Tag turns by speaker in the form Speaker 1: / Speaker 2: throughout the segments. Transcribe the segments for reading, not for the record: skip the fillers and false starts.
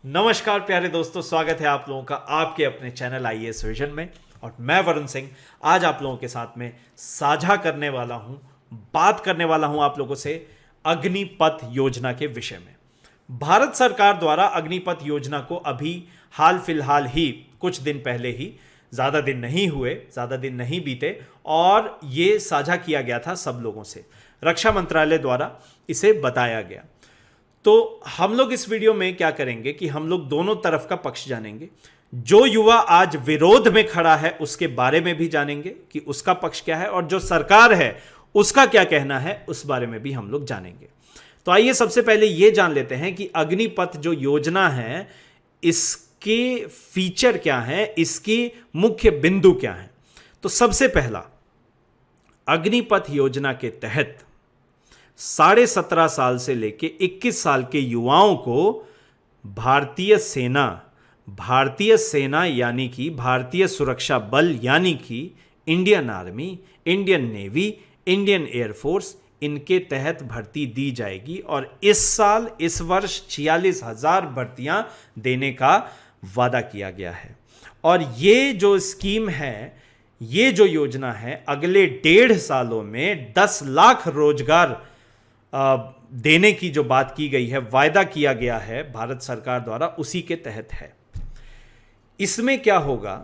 Speaker 1: नमस्कार प्यारे दोस्तों, स्वागत है आप लोगों का आपके अपने चैनल आईएएस विजन में। और मैं वरुण सिंह आज आप लोगों के साथ में साझा करने वाला हूं, बात करने वाला हूं आप लोगों से अग्निपथ योजना के विषय में। भारत सरकार द्वारा अग्निपथ योजना को अभी हाल फिलहाल ही कुछ दिन पहले ही, ज़्यादा दिन नहीं हुए, ज़्यादा दिन नहीं बीते और ये साझा किया गया था सब लोगों से। रक्षा मंत्रालय द्वारा इसे बताया गया। तो हम लोग इस वीडियो में क्या करेंगे कि हम लोग दोनों तरफ का पक्ष जानेंगे। जो युवा आज विरोध में खड़ा है उसके बारे में भी जानेंगे कि उसका पक्ष क्या है, और जो सरकार है उसका क्या कहना है उस बारे में भी हम लोग जानेंगे। तो आइए सबसे पहले यह जान लेते हैं कि अग्निपथ जो योजना है इसके फीचर क्या है, इसकी मुख्य बिंदु क्या है। तो सबसे पहला, अग्निपथ योजना के तहत 17.5 साल से लेके 21 साल के युवाओं को भारतीय सेना यानी कि भारतीय सुरक्षा बल यानी कि Indian army, Indian navy, Indian air force, इनके तहत भर्ती दी जाएगी। और इस वर्ष 46,000 भर्तियां देने का वादा किया गया है। और ये जो स्कीम है, ये जो योजना है, अगले 1.5 सालों में 10 लाख रोजगार देने की जो बात की गई है, वायदा किया गया है भारत सरकार द्वारा, उसी के तहत है। इसमें क्या होगा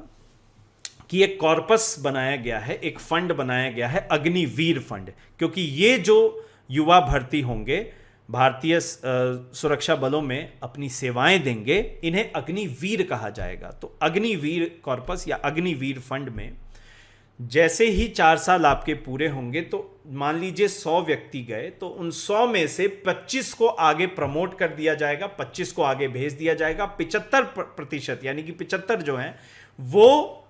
Speaker 1: कि एक कॉर्पस बनाया गया है, एक फंड बनाया गया है, अग्निवीर फंड। क्योंकि ये जो युवा भर्ती होंगे, भारतीय सुरक्षा बलों में अपनी सेवाएं देंगे, इन्हें अग्निवीर कहा जाएगा। तो अग्निवीर कॉर्पस या अग्निवीर फंड में जैसे ही 4 साल आपके पूरे होंगे, तो मान लीजिए 100 व्यक्ति गए, तो उन 100 में से 25 को आगे प्रमोट कर दिया जाएगा, 25 को आगे भेज दिया जाएगा। 75% यानी कि 75 जो हैं वो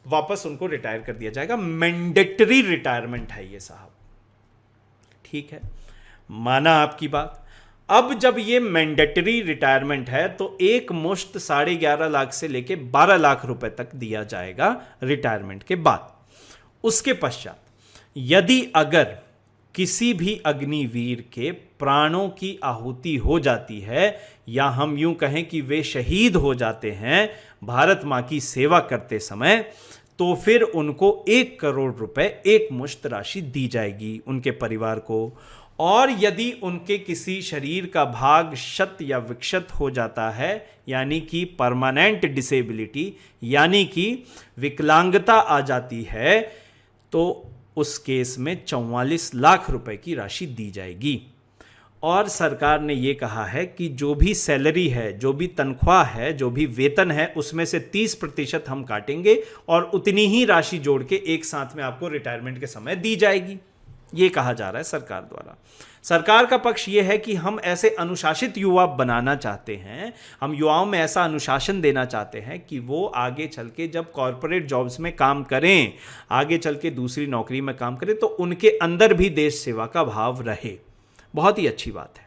Speaker 1: वापस उनको रिटायर कर दिया जाएगा। मैंडेटरी रिटायरमेंट है ये साहब, ठीक है, माना आपकी बात। अब जब ये मैंडेटरी रिटायरमेंट है तो एक मुश्त 11.5 लाख से लेके 12 लाख रुपए तक दिया जाएगा रिटायरमेंट के बाद। उसके पश्चात यदि अगर किसी भी अग्निवीर के प्राणों की आहुति हो जाती है, या हम यूं कहें कि वे शहीद हो जाते हैं भारत मां की सेवा करते समय, तो फिर उनको 1 करोड़ रुपए एक मुश्त राशि दी जाएगी उनके परिवार को। और यदि उनके किसी शरीर का भाग क्षत या विक्षत हो जाता है, यानी कि परमानेंट डिसेबिलिटी यानी कि विकलांगता आ जाती है, तो उस केस में 44 लाख रुपए की राशि दी जाएगी। और सरकार ने यह कहा है कि जो भी सैलरी है, जो भी तनख्वाह है, जो भी वेतन है, उसमें से 30% हम काटेंगे और उतनी ही राशि जोड़ के एक साथ में आपको रिटायरमेंट के समय दी जाएगी। यह कहा जा रहा है सरकार द्वारा। सरकार का पक्ष यह है कि हम ऐसे अनुशासित युवा बनाना चाहते हैं, हम युवाओं में ऐसा अनुशासन देना चाहते हैं कि वो आगे चल के जब कॉरपोरेट जॉब्स में काम करें, आगे चल के दूसरी नौकरी में काम करें, तो उनके अंदर भी देश सेवा का भाव रहे। बहुत ही अच्छी बात है।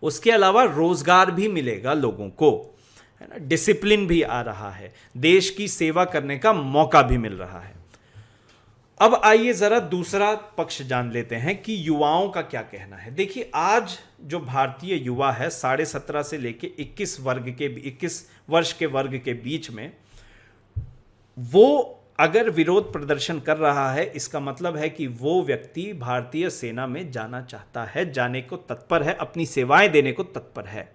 Speaker 1: उसके अलावा रोजगार भी मिलेगा लोगों को, है ना, डिसिप्लिन भी आ रहा है, देश की सेवा करने का मौका भी मिल रहा है। अब आइए जरा दूसरा पक्ष जान लेते हैं कि युवाओं का क्या कहना है। देखिए, आज जो भारतीय युवा है 17.5 से लेके 21 वर्ष के वर्ग के बीच में, वो अगर विरोध प्रदर्शन कर रहा है, इसका मतलब है कि वो व्यक्ति भारतीय सेना में जाना चाहता है, जाने को तत्पर है, अपनी सेवाएं देने को तत्पर है।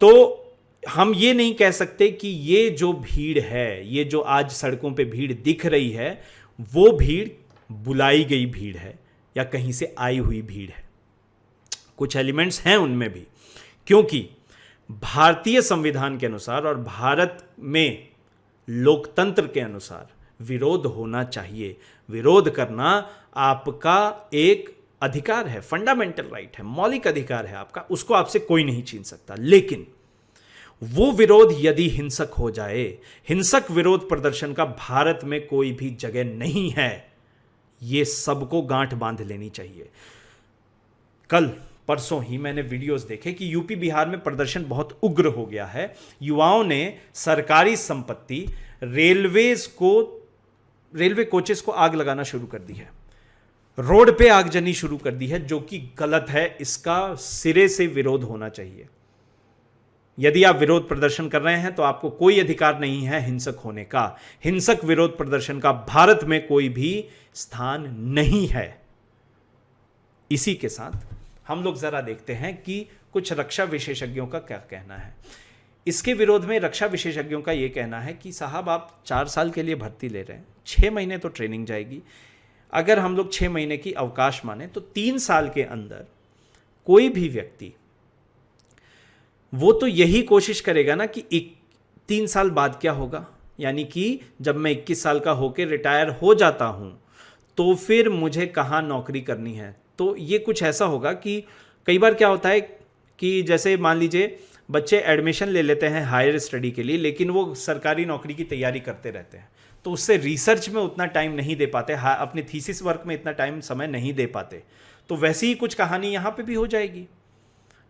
Speaker 1: तो हम ये नहीं कह सकते कि ये जो भीड़ है, ये जो आज सड़कों पे भीड़ दिख रही है, वो भीड़ बुलाई गई भीड़ है या कहीं से आई हुई भीड़ है। कुछ एलिमेंट्स हैं उनमें भी, क्योंकि भारतीय संविधान के अनुसार और भारत में लोकतंत्र के अनुसार विरोध होना चाहिए। विरोध करना आपका एक अधिकार है, फंडामेंटल राइट है, मौलिक अधिकार है आपका, उसको आपसे कोई नहीं छीन सकता। लेकिन वो विरोध यदि हिंसक हो जाए, हिंसक विरोध प्रदर्शन का भारत में कोई भी जगह नहीं है, ये सबको गांठ बांध लेनी चाहिए। कल परसों ही मैंने वीडियोस देखे कि यूपी बिहार में प्रदर्शन बहुत उग्र हो गया है। युवाओं ने सरकारी संपत्ति, रेलवे कोचेस को आग लगाना शुरू कर दी है, रोड पे आगजनी शुरू कर दी है, जो कि गलत है। इसका सिरे से विरोध होना चाहिए। यदि आप विरोध प्रदर्शन कर रहे हैं तो आपको कोई अधिकार नहीं है हिंसक होने का। हिंसक विरोध प्रदर्शन का भारत में कोई भी स्थान नहीं है। इसी के साथ हम लोग जरा देखते हैं कि कुछ रक्षा विशेषज्ञों का क्या कहना है। इसके विरोध में रक्षा विशेषज्ञों का यह कहना है कि साहब आप 4 साल के लिए भर्ती ले रहे हैं, 6 महीने तो ट्रेनिंग जाएगी। अगर हम लोग 6 महीने की अवकाश माने तो 3 साल के अंदर कोई भी व्यक्ति वो तो यही कोशिश करेगा ना कि 3 साल बाद क्या होगा, यानी कि जब मैं 21 साल का होकर रिटायर हो जाता हूं तो फिर मुझे कहां नौकरी करनी है। तो ये कुछ ऐसा होगा कि कई बार क्या होता है कि जैसे मान लीजिए बच्चे एडमिशन ले लेते हैं हायर स्टडी के लिए, लेकिन वो सरकारी नौकरी की तैयारी करते रहते हैं, तो उससे रिसर्च में उतना टाइम नहीं दे पाते, अपने थीसिस वर्क में इतना टाइम समय नहीं दे पाते। तो वैसी ही कुछ कहानी यहां पे भी हो जाएगी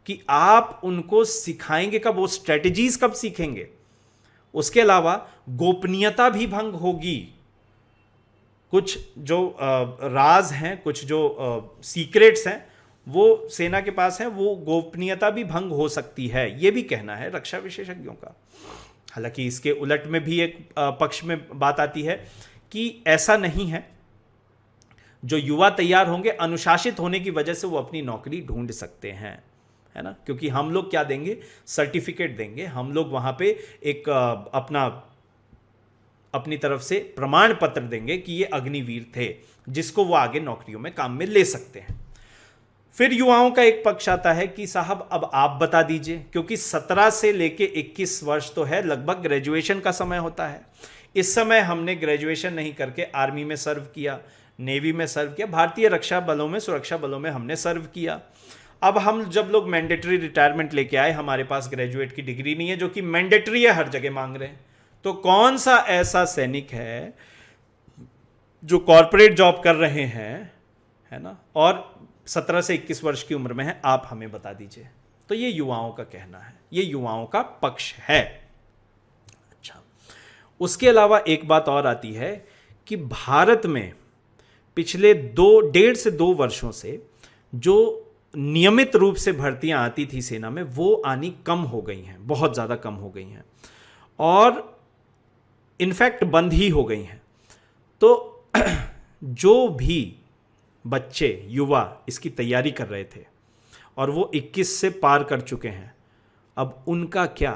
Speaker 1: कि आप उनको सिखाएंगे कब, वो स्ट्रेटजीज कब सीखेंगे। उसके अलावा गोपनीयता भी भंग होगी। कुछ जो राज हैं, कुछ जो सीक्रेट्स हैं वो सेना के पास है, वो गोपनीयता भी भंग हो सकती है। ये भी कहना है रक्षा विशेषज्ञों का। हालांकि इसके उलट में भी एक पक्ष में बात आती है कि ऐसा नहीं है, जो युवा तैयार होंगे अनुशासित होने की वजह से वो अपनी नौकरी ढूंढ सकते हैं, है ना। क्योंकि हम लोग क्या देंगे, सर्टिफिकेट देंगे, हम लोग वहां पे एक अपनी तरफ से प्रमाण पत्र देंगे कि ये अग्निवीर थे, जिसको वो आगे नौकरियों में काम में ले सकते हैं। फिर युवाओं का एक पक्ष आता है कि साहब अब आप बता दीजिए, क्योंकि 17 से लेके 21 वर्ष तो है, लगभग ग्रेजुएशन का समय होता है। इस समय हमने ग्रेजुएशन नहीं करके आर्मी में सर्व किया, नेवी में सर्व किया, भारतीय रक्षा बलों में, सुरक्षा बलों में हमने सर्व किया। अब हम जब लोग मैंडेटरी रिटायरमेंट लेके आए, हमारे पास ग्रेजुएट की डिग्री नहीं है, जो कि मैंडेटरी है, हर जगह मांग रहे हैं। तो कौन सा ऐसा सैनिक है जो कॉर्पोरेट जॉब कर रहे हैं, है ना, और 17 से 21 वर्ष की उम्र में है, आप हमें बता दीजिए। तो ये युवाओं का कहना है, ये युवाओं का पक्ष है। अच्छा, उसके अलावा एक बात और आती है कि भारत में पिछले 1.5 से 2 वर्षों से जो नियमित रूप से भर्तियां आती थी सेना में, वो आनी कम हो गई हैं, बहुत ज़्यादा कम हो गई हैं, और इनफैक्ट बंद ही हो गई हैं। तो जो भी बच्चे, युवा इसकी तैयारी कर रहे थे और वो 21 से पार कर चुके हैं, अब उनका क्या?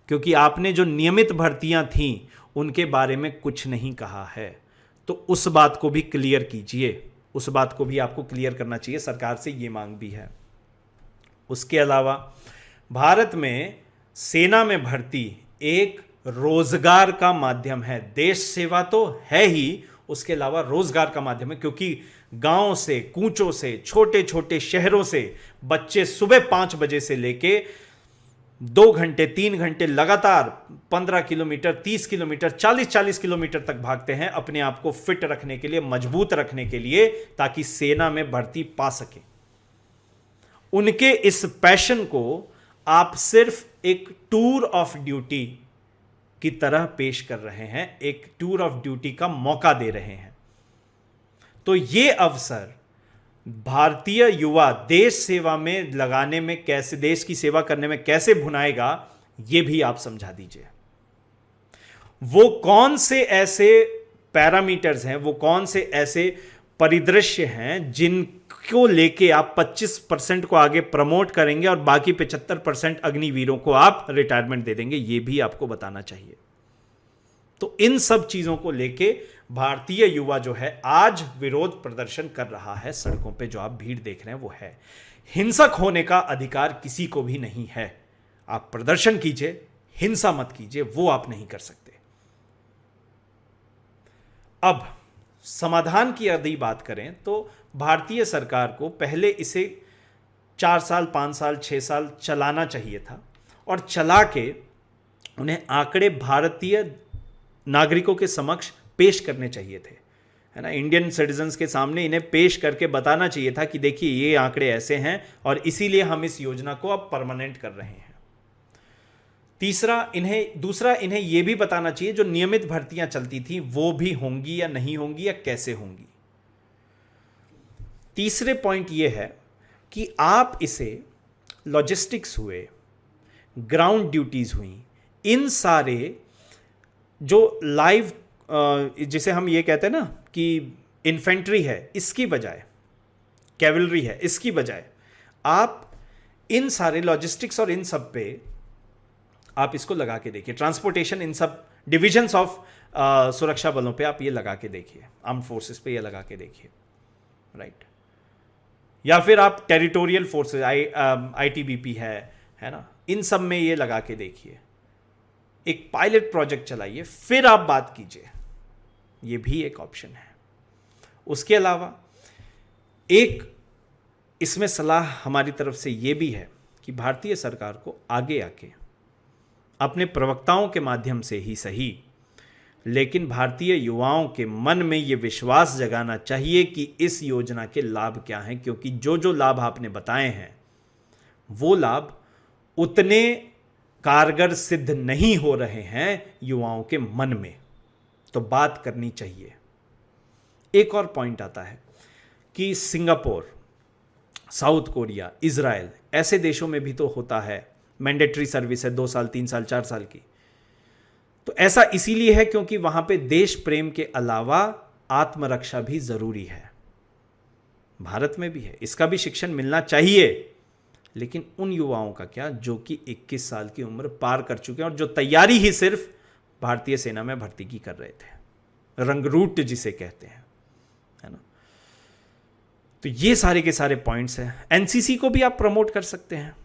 Speaker 1: क्योंकि आपने जो नियमित भर्तियां थीं उनके बारे में कुछ नहीं कहा है, तो उस बात को भी क्लियर कीजिए, उस बात को भी आपको क्लियर करना चाहिए, सरकार से ये मांग भी है। उसके अलावा भारत में सेना में भर्ती एक रोजगार का माध्यम है। देश सेवा तो है ही, उसके अलावा रोजगार का माध्यम है, क्योंकि गांव से, कूचों से, छोटे छोटे शहरों से बच्चे सुबह 5 बजे से लेके 2 घंटे 3 घंटे लगातार 15 किलोमीटर, 30 किलोमीटर, 40 किलोमीटर तक भागते हैं अपने आप को फिट रखने के लिए, मजबूत रखने के लिए, ताकि सेना में भर्ती पा सके। उनके इस पैशन को आप सिर्फ एक टूर ऑफ ड्यूटी की तरह पेश कर रहे हैं, एक टूर ऑफ ड्यूटी का मौका दे रहे हैं। तो यह अवसर भारतीय युवा देश सेवा में लगाने में कैसे, देश की सेवा करने में कैसे भुनाएगा, यह भी आप समझा दीजिए। वो कौन से ऐसे पैरामीटर्स हैं, वो कौन से ऐसे परिदृश्य हैं जिनको लेके आप 25% को आगे प्रमोट करेंगे और बाकी 75% अग्निवीरों को आप रिटायरमेंट दे देंगे, यह भी आपको बताना चाहिए। तो इन सब चीजों को लेके भारतीय युवा जो है आज विरोध प्रदर्शन कर रहा है सड़कों पे। जो आप भीड़ देख रहे हैं वो है, हिंसक होने का अधिकार किसी को भी नहीं है। आप प्रदर्शन कीजिए, हिंसा मत कीजिए, वो आप नहीं कर सकते। अब समाधान की यदि बात करें तो भारतीय सरकार को पहले इसे 4 साल, 5 साल, 6 साल चलाना चाहिए था, और चला के उन्हें आंकड़े भारतीय नागरिकों के समक्ष पेश करने चाहिए थे, है ना। इंडियन सिटीजन्स के सामने इन्हें पेश करके बताना चाहिए था कि देखिए ये आंकड़े ऐसे हैं और इसीलिए हम इस योजना को अब परमानेंट कर रहे हैं। दूसरा इन्हें यह भी बताना चाहिए जो नियमित भर्तियां चलती थी वो भी होंगी या नहीं होंगी, या कैसे होंगी। तीसरे पॉइंट यह है कि आप इसे लॉजिस्टिक्स हुए, ग्राउंड ड्यूटीज हुई, इन सारे जो लाइव जिसे हम ये कहते हैं ना कि इन्फेंट्री है, इसकी बजाय कैवलरी है, इसकी बजाय आप इन सारे लॉजिस्टिक्स और इन सब पे आप इसको लगा के देखिए, ट्रांसपोर्टेशन, इन सब डिविजन्स ऑफ सुरक्षा बलों पे आप ये लगा के देखिए, आर्म्ड फोर्सेस पे ये लगा के देखिए, राइट। या फिर आप टेरिटोरियल फोर्सेस, आईटीबीपी है ना, इन सब में ये लगा के देखिए, एक पायलट प्रोजेक्ट चलाइए, फिर आप बात कीजिए, ये भी एक ऑप्शन है। उसके अलावा एक इसमें सलाह हमारी तरफ से ये भी है कि भारतीय सरकार को आगे आके अपने प्रवक्ताओं के माध्यम से ही सही, लेकिन भारतीय युवाओं के मन में ये विश्वास जगाना चाहिए कि इस योजना के लाभ क्या हैं, क्योंकि जो जो लाभ आपने बताए हैं वो लाभ उतने कारगर सिद्ध नहीं हो रहे हैं युवाओं के मन में, तो बात करनी चाहिए। एक और पॉइंट आता है कि सिंगापुर, साउथ कोरिया, इजराइल, ऐसे देशों में भी तो होता है मैंडेटरी सर्विस है, 2 साल 3 साल 4 साल की। तो ऐसा इसीलिए है क्योंकि वहां पे देश प्रेम के अलावा आत्मरक्षा भी जरूरी है। भारत में भी है, इसका भी शिक्षण मिलना चाहिए, लेकिन उन युवाओं का क्या जो कि 21 साल की उम्र पार कर चुके हैं और जो तैयारी ही सिर्फ भारतीय सेना में भर्ती की कर रहे थे, रंगरूट जिसे कहते हैं, है ना। तो ये सारे के सारे पॉइंट्स हैं। एनसीसी को भी आप प्रमोट कर सकते हैं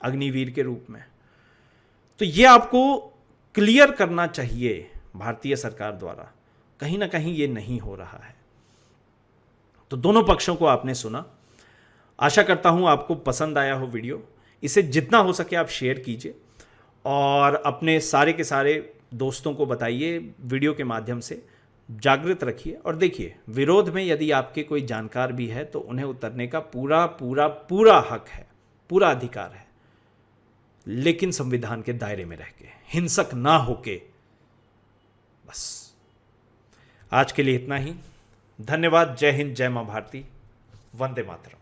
Speaker 1: अग्निवीर के रूप में। तो ये आपको क्लियर करना चाहिए भारतीय सरकार द्वारा, कहीं ना कहीं ये नहीं हो रहा है। तो दोनों पक्षों को आपने सुना, आशा करता हूं आपको पसंद आया हो वीडियो। इसे जितना हो सके आप शेयर कीजिए और अपने सारे के सारे दोस्तों को बताइए, वीडियो के माध्यम से जागृत रखिए। और देखिए, विरोध में यदि आपके कोई जानकार भी है तो उन्हें उतरने का पूरा पूरा पूरा हक है, पूरा अधिकार है, लेकिन संविधान के दायरे में रह के, हिंसक ना होके। बस आज के लिए इतना ही। धन्यवाद। जय हिंद, जय मां भारती, वंदे मातरम।